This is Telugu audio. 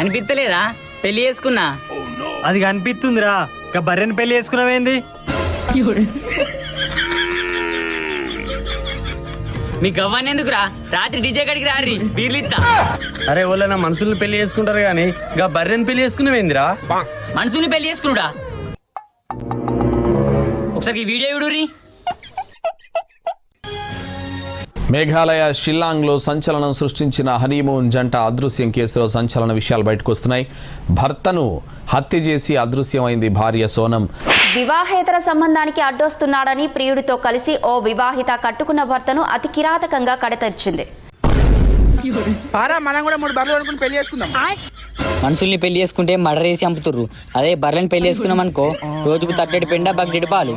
అనిపిస్తలేదా పెళ్లి చేసుకున్నా? అది కనిపిస్తుందిరా. ఇక బర్రెని పెళ్లి చేసుకున్నావేంది? మీ గవ్వని ఎందుకురా? రాత్రి డీజే గడికి రారి బీర్లిత్తా. అరే వాళ్ళ మనుషుల్ని పెళ్లి చేసుకుంటారు గానీ ఇంకా బర్రెని పెళ్లి చేసుకున్నావేందిరా? మనుషుల్ని పెళ్లి చేసుకున్నాడా? ఒకసారి ఈ వీడియో చూడురి. మేఘాలయ షిల్లాంగ్లో సంచలనం సృష్టించిన హనీమూన్ జంట అదృశ్యం కేసులో సంచలన విషయాలు బయటకు వస్తున్నాయి. భర్తను హత్య చేసి అదృశ్యమైంది భార్య సోనం. వివాహేతర సంబంధానికి అడ్డొస్తున్నాడని ప్రియుడితో కలిసి ఓ వివాహిత కట్టుకున్న భర్తను అతి కిరాతకంగా కడతర్చింది. మనుషుల్ని పెళ్లి చేసుకుంటే మర్డర్ చేసి చంపుతుర్రు. అదే బర్రెని పెళ్లి చేసుకున్నాం అనుకో, రోజుకు తట్టెడు పెండ బగ్గెడు పాలు.